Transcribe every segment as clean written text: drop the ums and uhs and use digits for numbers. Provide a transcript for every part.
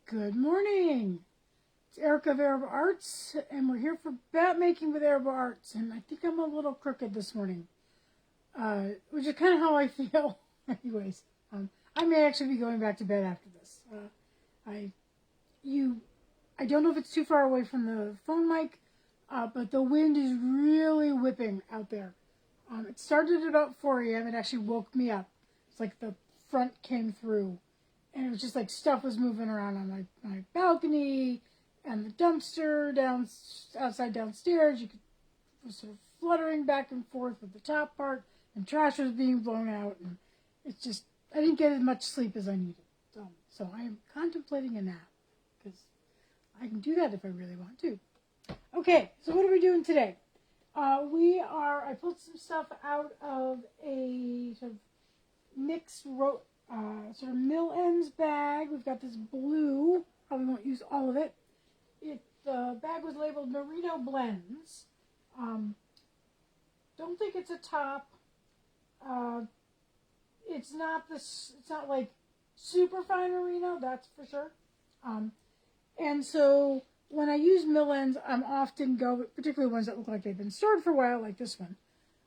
Good morning. It's Erica of AriBo Arts, and we're here for Battmaking with AriBo Arts. And I think I'm a little crooked this morning, which is kind of how I feel. Anyways, I may actually be going back to bed after this. I don't know if it's too far away from the phone mic, but the wind is really whipping out there. It started at about 4 a.m. It actually woke me up. It's like the front came through. And it was just like stuff was moving around on my balcony and the dumpster outside downstairs. It was sort of fluttering back and forth with the top part, and trash was being blown out. And it's just, I didn't get as much sleep as I needed. So I am contemplating a nap because I can do that if I really want to. Okay, so what are we doing today? I pulled some stuff out of a sort of mixed sort of mill ends bag. We've got this blue. Probably won't use all of it. The bag was labeled Merino Blends. Don't think it's a top. It's not like super fine merino, that's for sure. And so when I use mill ends, I'm often particularly ones that look like they've been stored for a while, like this one.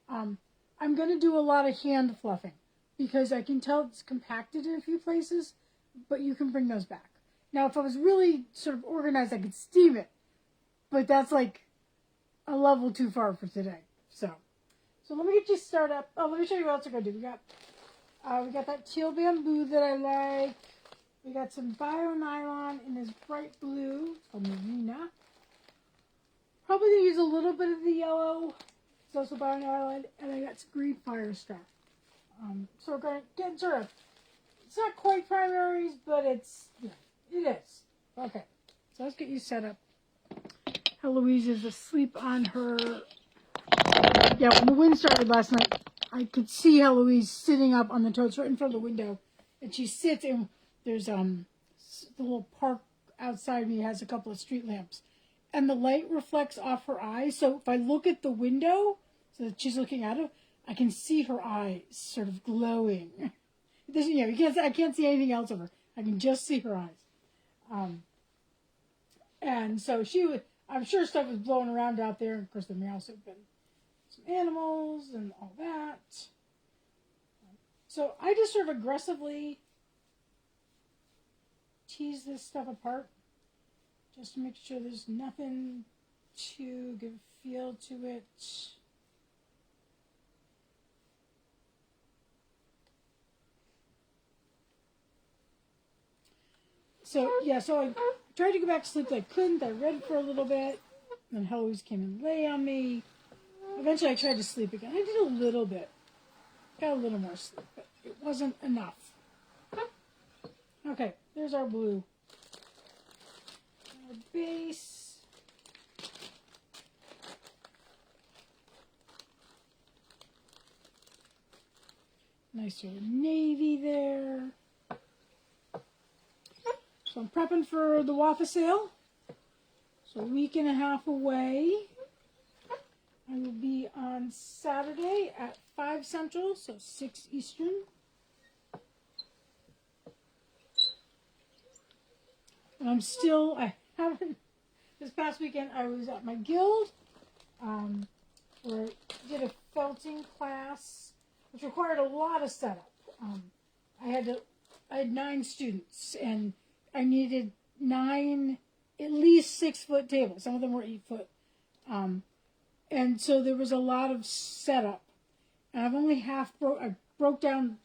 I'm going to do a lot of hand fluffing, because I can tell it's compacted in a few places, but you can bring those back. Now, if I was really sort of organized, I could steam it, but that's like a level too far for today. So let me get you started up. Oh, let me show you what else we're going to do. We got that teal bamboo that I like. We got some bio nylon in this bright blue from Marina. Probably going to use a little bit of the yellow. It's also bio nylon, and I got some green fire strap. So we're going to get sort of, it's not quite primaries, but it is. Okay, so let's get you set up. Heloise is asleep on her, when the wind started last night, I could see Heloise sitting up on the totes right in front of the window, and she sits, and there's the little park outside me has a couple of street lamps, and the light reflects off her eyes, so if I look at the window, so that she's looking out of, I can see her eyes sort of glowing. I can't see anything else of her. I can just see her eyes. And so I'm sure stuff was blowing around out there. Of course, there may also have been some animals and all that. So I just sort of aggressively tease this stuff apart, just to make sure there's nothing to give a feel to it. So I tried to go back to sleep, but I couldn't. I read for a little bit. Then Heloise came and lay on me. Eventually, I tried to sleep again. I did a little bit. Got a little more sleep, but it wasn't enough. Okay, there's our blue. Our base. Nice sort of navy there. So I'm prepping for the WAFA sale. So a week and a half away. I will be on Saturday at 5 Central, so 6 Eastern. And this past weekend I was at my guild, where I did a felting class, which required a lot of setup. I had 9 students, and I needed 9 at least 6-foot tables. Some of them were 8 foot. And so there was a lot of setup. And I've only I broke down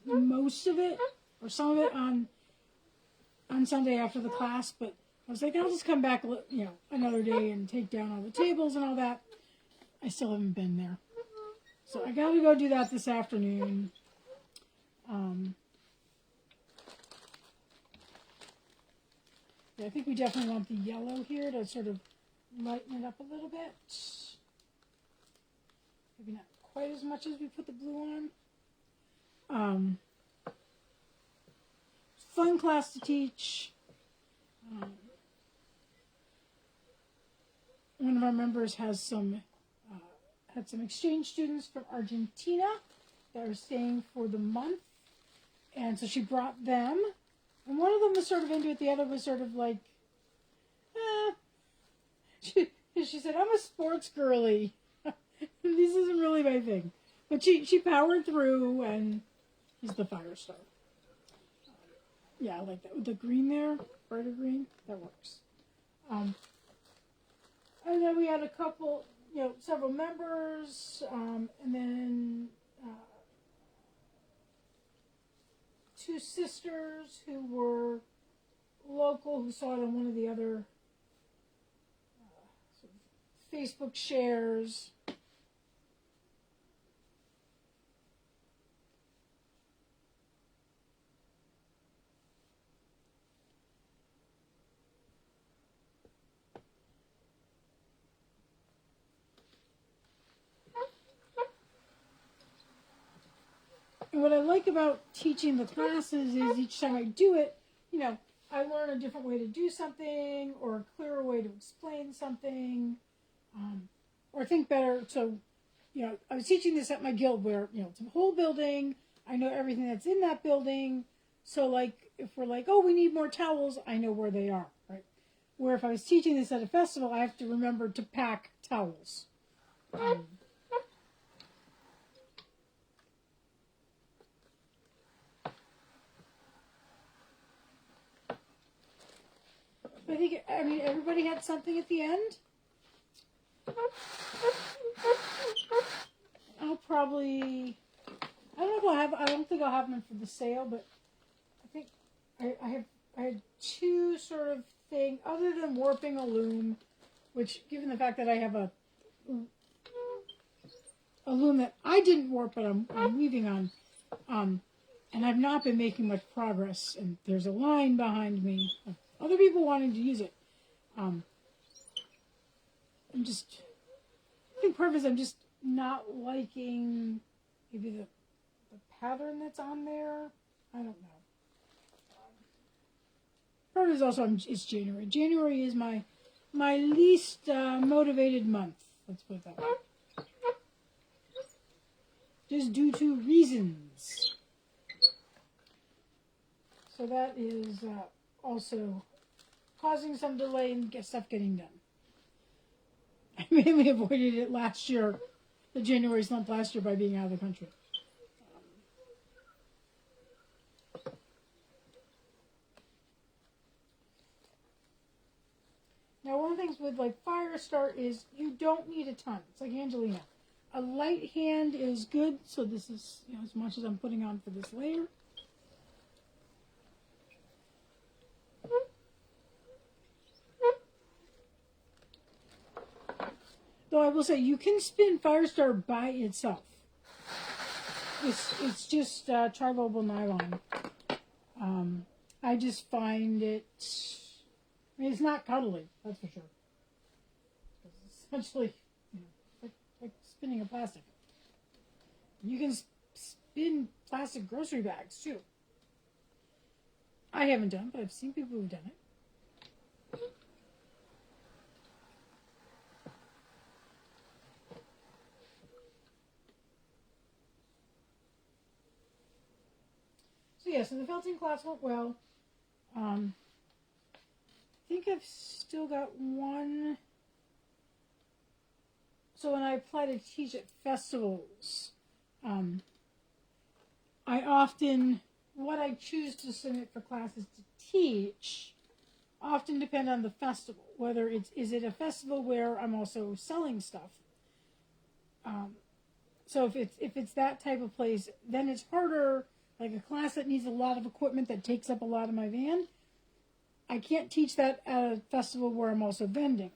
most of it, or some of it on Sunday after the class, but I was like, I'll just come back, another day and take down all the tables and all that. I still haven't been there. So I got to go do that this afternoon. I think we definitely want the yellow here to sort of lighten it up a little bit. Maybe not quite as much as we put the blue on. Fun class to teach. One of our members had some exchange students from Argentina that are staying for the month, and so she brought them. And one of them was sort of into it. The other was sort of like, she said, I'm a sports girly. This isn't really my thing. But she powered through, and he's the fire star. Yeah, I like that. With the green there, brighter green, that works. And then we had a couple, several members, and then two sisters who were local, who saw it on one of the other sort of Facebook shares. And what I like about teaching the classes is each time I do it, I learn a different way to do something, or a clearer way to explain something, or think better. So, I was teaching this at my guild where, it's a whole building. I know everything that's in that building. So, like, if we're like, oh, we need more towels, I know where they are, right? Where if I was teaching this at a festival, I have to remember to pack towels. Everybody had something at the end. I don't think I'll have them for the sale, but I think I had two sort of thing, other than warping a loom, which, given the fact that I have a loom that I didn't warp, but I'm weaving on, and I've not been making much progress, and there's a line behind me of other people wanting to use it. I think part of it is I'm just not liking maybe the pattern that's on there. I don't know. Part of it is also it's January. January is my least motivated month. Let's put it that way. Just due to reasons. So that is also causing some delay in stuff getting done. I mainly avoided it last year, the January slump last year, by being out of the country. Now, one of the things with Fire Start is you don't need a ton. It's like Angelina. A light hand is good, so this is as much as I'm putting on for this layer. Though I will say, you can spin Firestar by itself. It's just tri-lobal nylon. I just find it... it's not cuddly, that's for sure. It's essentially like spinning a plastic. You can spin plastic grocery bags, too. I haven't done it, but I've seen people who've done it. So the felting class went well. I think I've still got one. So when I apply to teach at festivals, what I choose to submit for classes to teach often depend on the festival. Whether is it a festival where I'm also selling stuff. So if it's that type of place, then it's harder. Like a class that needs a lot of equipment that takes up a lot of my van, I can't teach that at a festival where I'm also vending,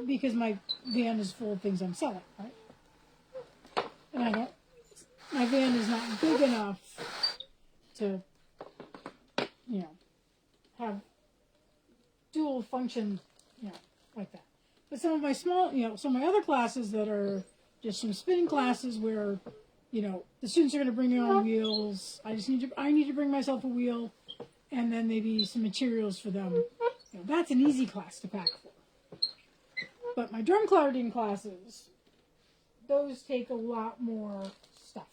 because my van is full of things I'm selling, right? And my van is not big enough to, have dual function, like that. But some of my some of my other classes that are just some spinning classes where, the students are going to bring their own wheels. I need to bring myself a wheel, and then maybe some materials for them. That's an easy class to pack for. But my drum clarineting classes, those take a lot more stuff.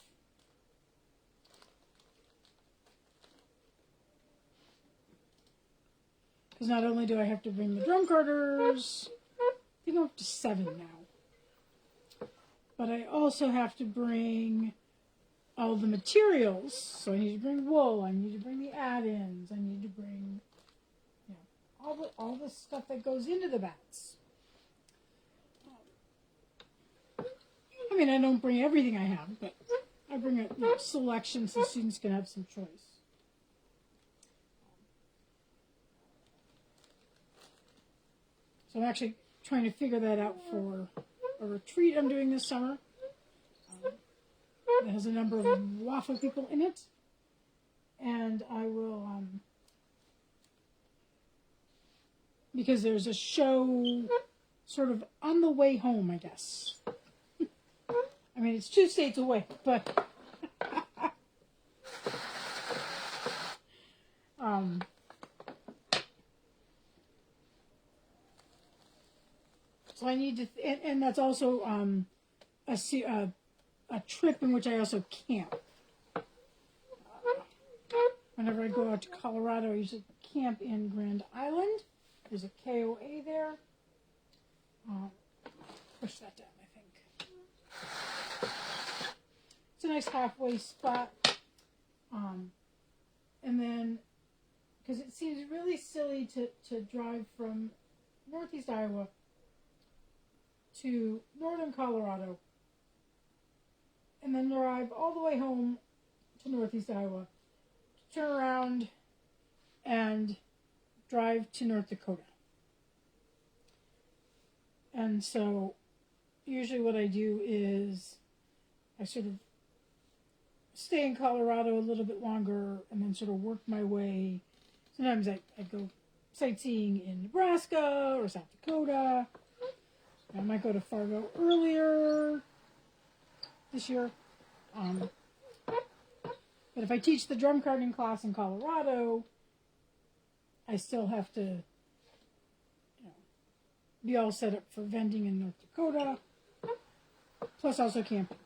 Because not only do I have to bring the drum carters, I think I'm up to 7 now. But I also have to bring all the materials. So I need to bring wool, I need to bring the add-ins, I need to bring, you know, all the stuff that goes into the bats. I mean, I don't bring everything I have, but I bring a selection so students can have some choice. So I'm actually trying to figure that out for a retreat I'm doing this summer. That has a number of WAFA people in it. And I will, because there's a show sort of on the way home, I guess. I mean, it's 2 states away, but so I need to, and that's also a trip in which I also camp. Whenever I go out to Colorado, I usually camp in Grand Island. There's a KOA there. Push that down, I think. It's a nice halfway spot. And then, because it seems really silly to drive from northeast Iowa to northern Colorado and then drive all the way home to northeast Iowa, turn around and drive to North Dakota. And so usually what I do is I sort of stay in Colorado a little bit longer and then sort of work my way. Sometimes I go sightseeing in Nebraska or South Dakota. I might go to Fargo earlier this year. But if I teach the drum carving class in Colorado, I still have to, you know, be all set up for vending in North Dakota, plus also camping.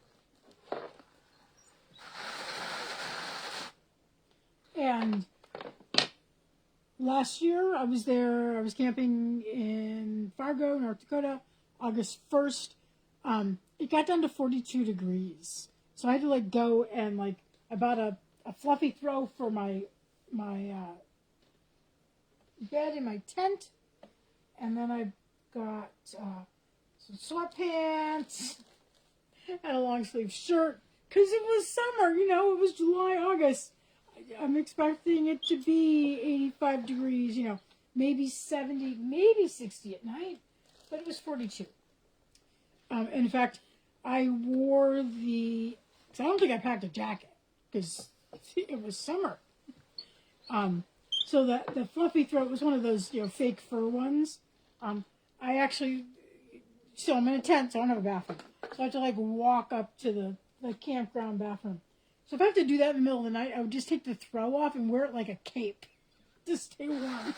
And last year I was camping in Fargo, North Dakota, August 1st. It got down to 42 degrees. So I had to like go and like, I bought a fluffy throw for my bed in my tent. And then I got some sweatpants and a long sleeve shirt. Because it was summer, you know, it was July, August. I'm expecting it to be 85 degrees, you know, maybe 70, maybe 60 at night. But it was 42. In fact, I wore because I don't think I packed a jacket because it was summer. So the fluffy throat was one of those, you know, fake fur ones. I actually, so I'm in a tent, so I don't have a bathroom. So I have to like walk up to the campground bathroom. So if I have to do that in the middle of the night, I would just take the throw off and wear it like a cape to stay warm.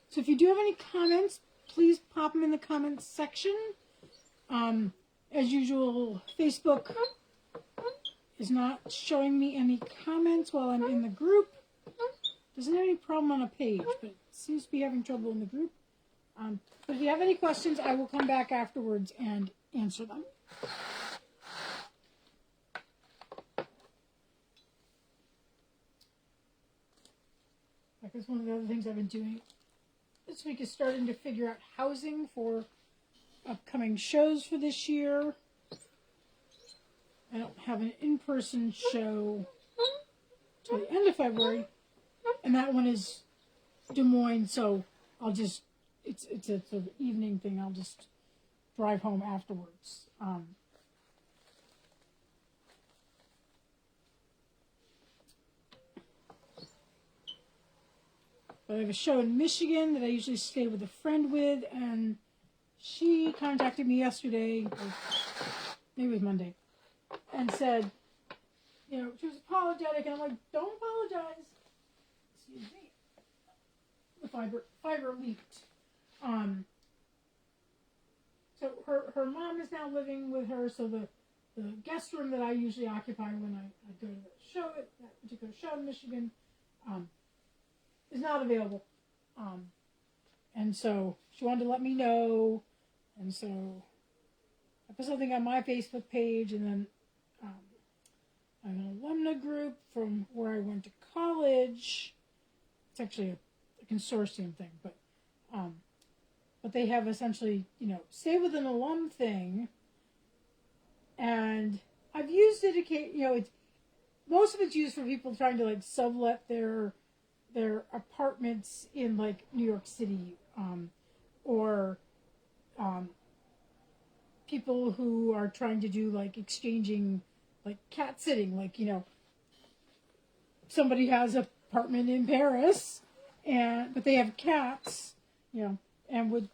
So if you do have any comments, please pop them in the comments section. As usual, Facebook is not showing me any comments while I'm in the group. Doesn't have any problem on a page, but it seems to be having trouble in the group. But if you have any questions, I will come back afterwards and answer them. I guess one of the other things I've been doing this week is starting to figure out housing for upcoming shows for this year. I don't have an in-person show till the end of February, and that one is Des Moines, so I'll just, it's a sort of evening thing, I'll just drive home afterwards. But I have a show in Michigan that I usually stay with a friend with, and she contacted me yesterday, or maybe it was Monday, and said, you know, she was apologetic, and I'm like, don't apologize. Excuse me. The fiber leaked. so her mom is now living with her, so the guest room that I usually occupy when I go to the show, that particular show in Michigan, is not available. And so she wanted to let me know, and so I put something on my Facebook page, and then an alumna group from where I went to college. It's actually a consortium thing, but they have essentially, stay with an alum thing, and I've used it. It's most of it's used for people trying to like sublet their apartments in like New York City, or people who are trying to do like exchanging, like cat sitting, like somebody has an apartment in Paris, but they have cats, and would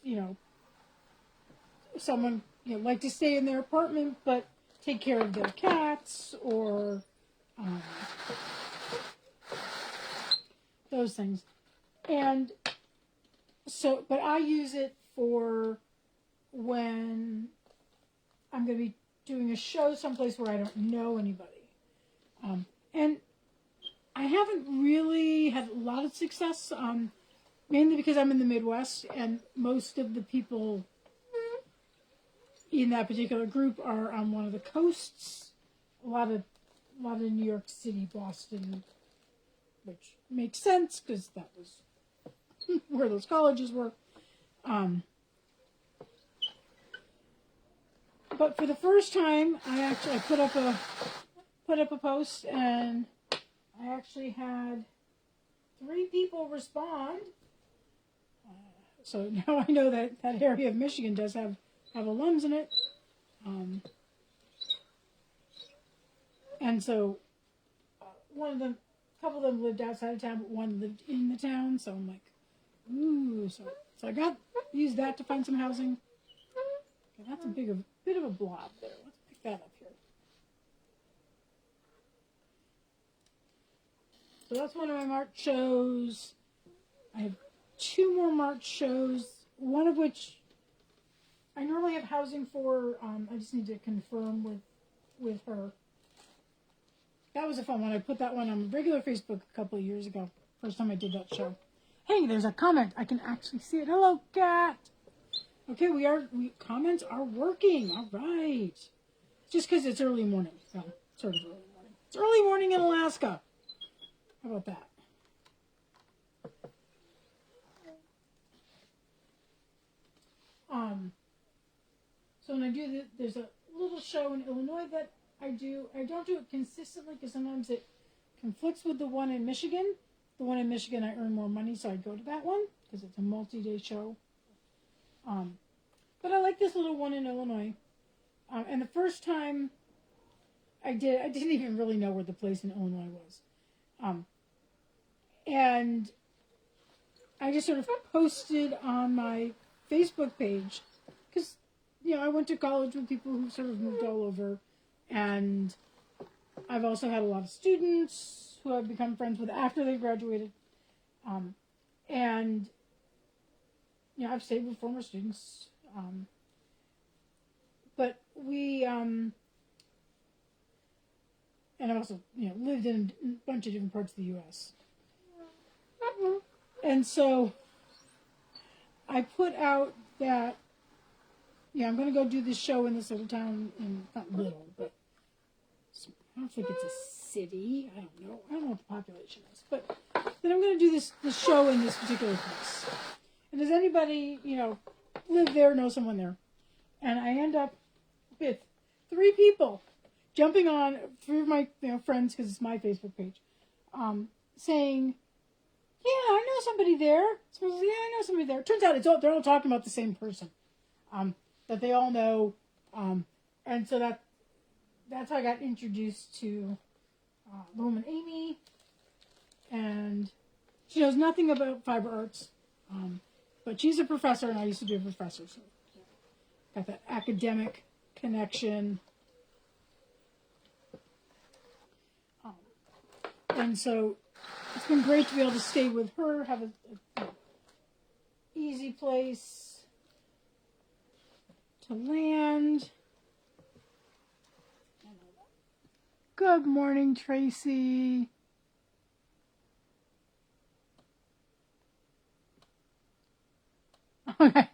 someone like to stay in their apartment but take care of their cats, or those things. And so, but I use it for when I'm going to be doing a show someplace where I don't know anybody. And I haven't really had a lot of success, mainly because I'm in the Midwest, and most of the people in that particular group are on one of the coasts. A lot of New York City, Boston, which makes sense because that was where those colleges were. But for the first time, I put up a post, and I actually had 3 people respond. So now I know that area of Michigan does have alums in it. And so a couple of them lived outside of town, but one lived in the town. So I'm like, ooh. So I used that to find some housing. Okay, that's a bit of a blob there. Let's pick that up here. So that's one of my March shows. I have 2 more March shows, one of which I normally have housing for. I just need to confirm with her. That was a fun one. I put that one on regular Facebook a couple of years ago. First time I did that show. Hey, there's a comment. I can actually see it. Hello, cat. Okay, comments are working. All right. Just because it's early morning. So, sort of early morning. It's early morning in Alaska. How about that? So when I do there's a little show in Illinois that I do. I don't do it consistently because sometimes it conflicts with the one in Michigan. The one in Michigan, I earn more money, so I go to that one because it's a multi-day show. But I like this little one in Illinois. And the first time I didn't even really know where the place in Illinois was. And I just sort of posted on my Facebook page because, I went to college with people who sort of moved all over. And I've also had a lot of students who I've become friends with after they graduated. And, I've stayed with former students. But we, and I've also, lived in a bunch of different parts of the U.S. And so I put out that, I'm going to go do this show in this little town, not little, but I don't think it's a city. I don't know. I don't know what the population is. But then I'm going to do this show in this particular place. And does anybody, live there, know someone there? And I end up with 3 people jumping on, 3 of my friends, because it's my Facebook page, saying, yeah, I know somebody there. Someone says, yeah, I know somebody there. Turns out they're all talking about the same person that they all know. And so that's how I got introduced to the woman Amy. And she knows nothing about fiber arts. But she's a professor, and I used to be a professor. So got that academic connection. And so it's been great to be able to stay with her, have a easy place to land. Good morning, Tracy. Okay.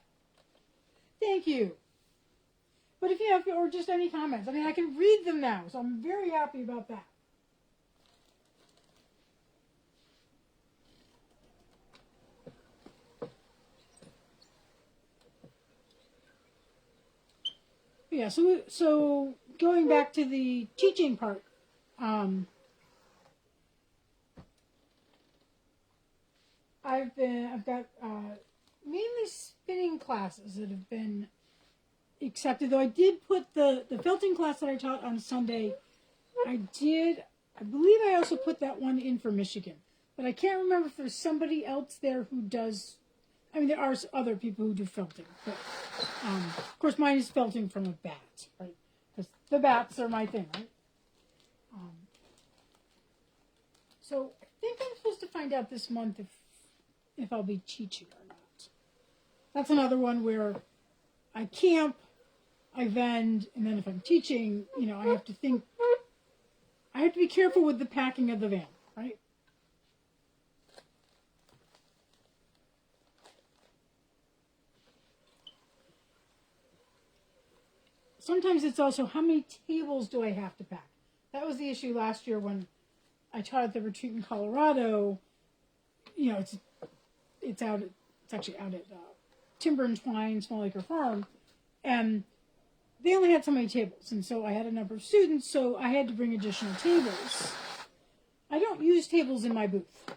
Thank you. But if you have, or just any comments, I mean, I can read them now, so I'm very happy about that. Yeah, so going back to the teaching part, I've got mainly spinning classes that have been accepted. Though I did put the felting class that I taught on Sunday. I believe I also put that one in for Michigan, but I can't remember if there's somebody else there who does. I mean, there are other people who do felting, but of course mine is felting from a bat, right? Because the bats are my thing, right? So I think I'm supposed to find out this month if I'll be teaching or not. That's another one where I camp, I vend, and then if I'm teaching, you know, I have to be careful with the packing of the van, right? Sometimes it's also how many tables do I have to pack? That was the issue last year when I taught at the retreat in Colorado. You know, it's actually out at Timber and Twine Small Acre Farm, and they only had so many tables, and so I had a number of students, so I had to bring additional tables. I don't use tables in my booth,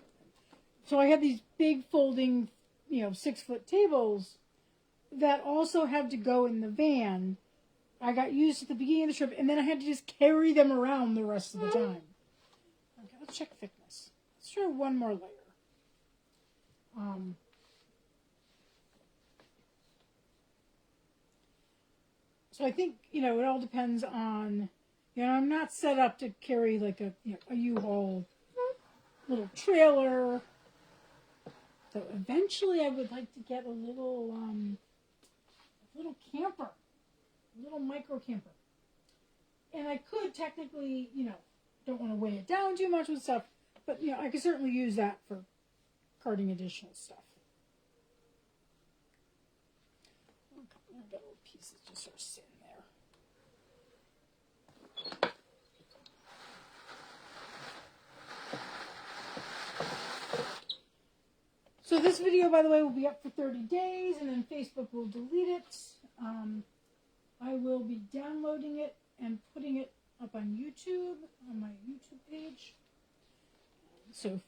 so I had these big folding, 6-foot tables that also had to go in the van. I got used at the beginning of the trip, and then I had to just carry them around the rest of the time. Okay, let's check thickness. Let's try one more layer. So I think, it all depends on, I'm not set up to carry like a U-Haul little trailer. So eventually I would like to get a little camper, a little micro camper. And I could technically, don't want to weigh it down too much with stuff, but, I could certainly use that for carting additional stuff. I've got little pieces just sort of sitting there. So this video, by the way, will be up for 30 days, and then Facebook will delete it. I will be downloading it and putting it up on YouTube, on my YouTube page. So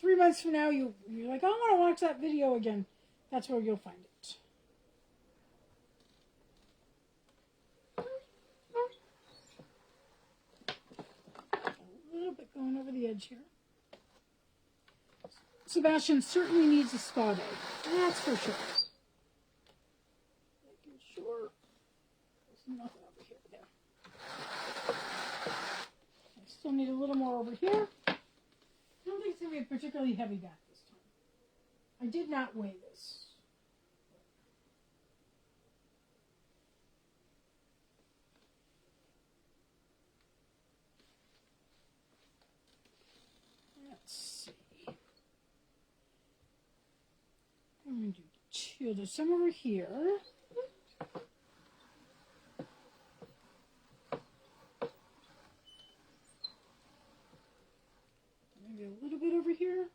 3 months from now, you're like, I want to watch that video again. That's where you'll find it. A little bit going over the edge here. Sebastian certainly needs a spa day. That's for sure. Making sure there's nothing over here. There. I still need a little more over here. I don't think it's going to be a particularly heavy bath this time. I did not weigh this. Let's see. I'm going to do two. There's some over here. Maybe a little bit over here.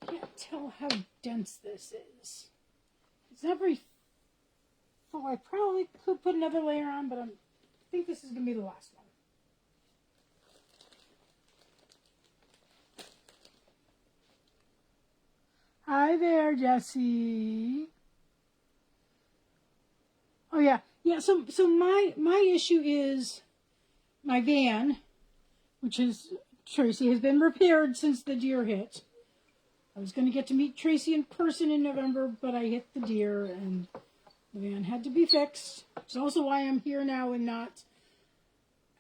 Can't tell how dense this is. It's not very full. I probably could put another layer on, but I think this is going to be the last one. Hi there, Jessie. Oh yeah. So my issue is my van, which is Tracy, has been repaired since the deer hit. I was going to get to meet Tracy in person in November, but I hit the deer, and The van had to be fixed. Which is also why I'm here now and not...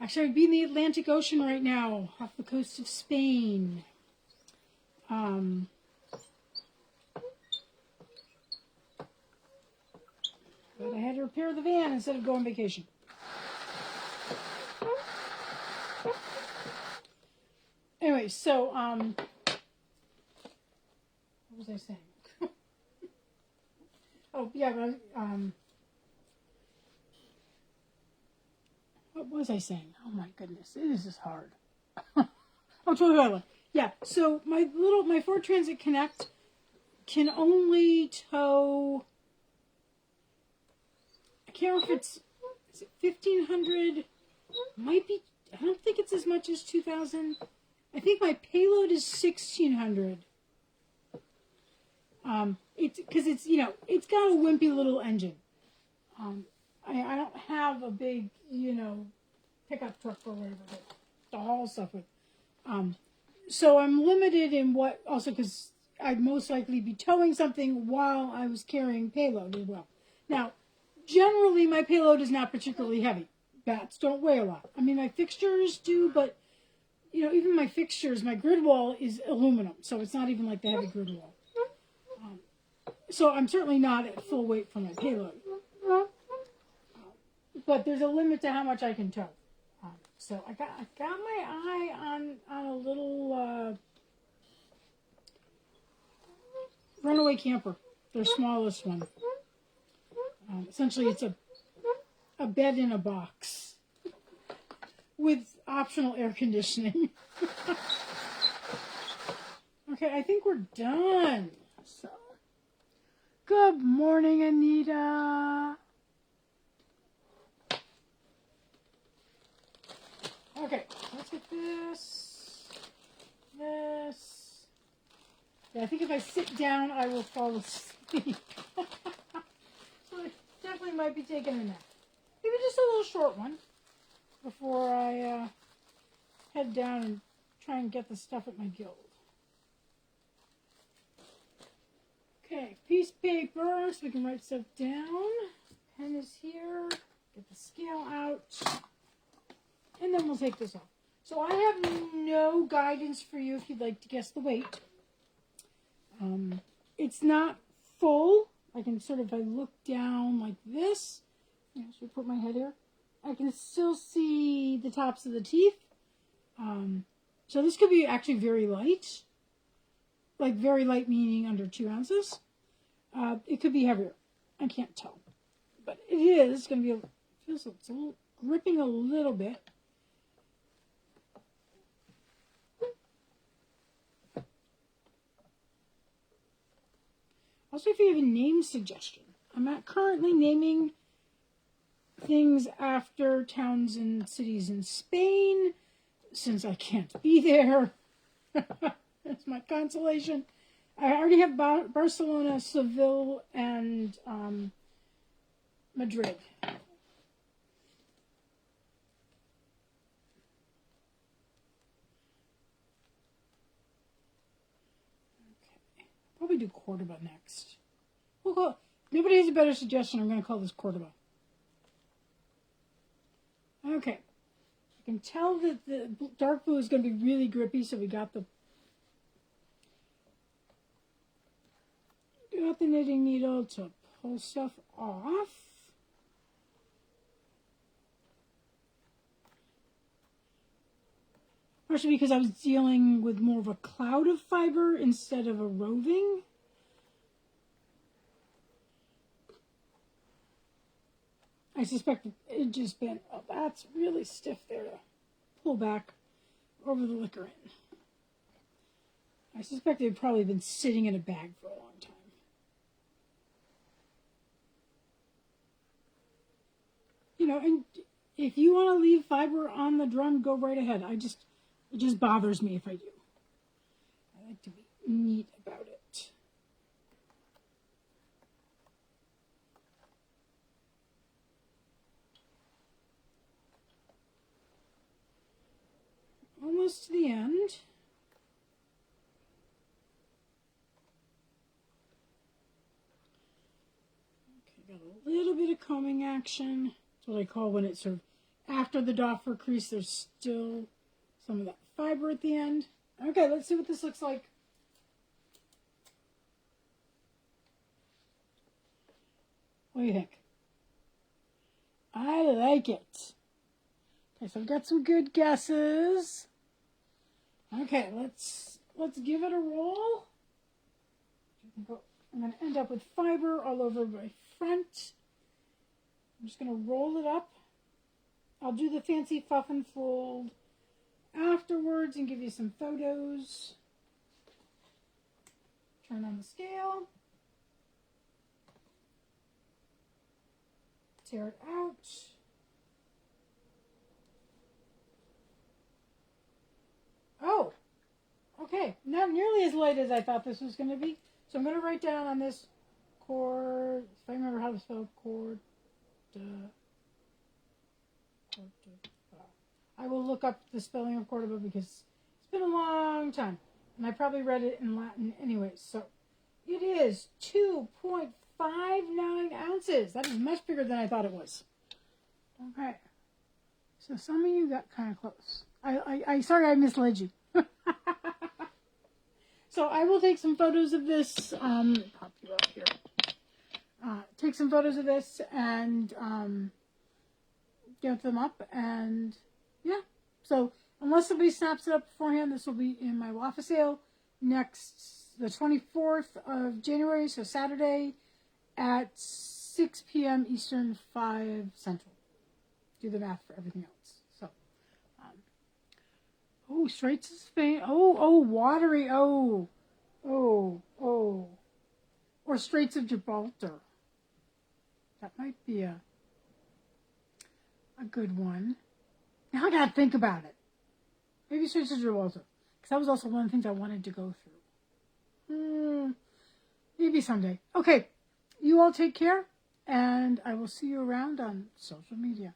Actually, I'd be in the Atlantic Ocean right now, off the coast of Spain. But I had to repair the van instead of go on vacation. Anyway, so, what was I saying? Oh, yeah, but, what was I saying? Oh my goodness, this is hard. Oh, totally. Yeah, so my Ford Transit Connect can only tow, I can't remember if is it 1,500? Might be, I don't think it's as much as 2,000. I think my payload is 1,600. Because it's, you know, it's got a wimpy little engine. I don't have a big, you know, pickup truck or whatever to haul stuff with. So I'm limited in what, also because I'd most likely be towing something while I was carrying payload as well. Now, generally my payload is not particularly heavy. Bats don't weigh a lot. I mean, my fixtures do, but, you know, even my fixtures, my grid wall is aluminum, so it's not even like the heavy grid wall. So I'm certainly not at full weight for my payload. But there's a limit to how much I can tow. So I got my eye on a little runaway camper, their smallest one. Essentially, it's a bed in a box with optional air conditioning. Okay, I think we're done. So, good morning, Anita. Okay, let's get this. Yeah, I think if I sit down, I will fall asleep. So I definitely might be taking a nap. Maybe just a little short one before I head down and try and get the stuff at my guild. Okay, piece of paper so we can write stuff down. Pen is here. Get the scale out. And then we'll take this off. So I have no guidance for you if you'd like to guess the weight. It's not full. I can sort of, if I look down like this, I should put my head here, I can still see the tops of the teeth. So this could be actually very light. Like very light meaning under 2 ounces. It could be heavier. I can't tell. But it is going to be, feels it's a little, gripping a little bit. Also, if you have a name suggestion, I'm not currently naming things after towns and cities in Spain, since I can't be there. That's my consolation. I already have Barcelona, Seville, and Madrid. Probably do Cordoba next. Nobody has a better suggestion. I'm going to call this Cordoba. Okay. I can tell that the dark blue is going to be really grippy, so we got the knitting needle to pull stuff off. Partially because I was dealing with more of a cloud of fiber instead of a roving. I suspect it just been, oh, that's really stiff there to pull back over the liquor in. I suspect they've probably been sitting in a bag for a long time. You know, and if you want to leave fiber on the drum, go right ahead. It just bothers me if I do. I like to be neat about it. Almost to the end. Okay, got a little little bit of combing action. That's what I call when it's sort of after the doffer crease, there's still some of that fiber at the end. Okay, let's see what this looks like. What do you think? I like it. Okay, so I've got some good guesses. Okay, let's give it a roll. I'm going to end up with fiber all over my front. I'm just going to roll it up. I'll do the fancy puff and fold afterwards and give you some photos. Turn on the scale. Tear it out. Oh, okay. Not nearly as light as I thought this was going to be. So I'm going to write down on this cord, if I remember how to spell cord. I will look up the spelling of Cordoba because it's been a long time. And I probably read it in Latin anyway. So it is 2.59 ounces. That is much bigger than I thought it was. Okay. So some of you got kind of close. Sorry I misled you. So I will take some photos of this. Pop you up here. Take some photos of this and get them up. And yeah. So unless somebody snaps it up beforehand, this will be in my waffle sale next the 24th of January. So Saturday at 6 p.m. Eastern, 5 Central. Do the math for everything else. So, oh, Straits of Spain. Oh, watery. Oh. Or Straits of Gibraltar. That might be a good one. Now I gotta think about it. Maybe Straits of Gibraltar. Because that was also one of the things I wanted to go through. Maybe someday. Okay. You all take care. And I will see you around on social media.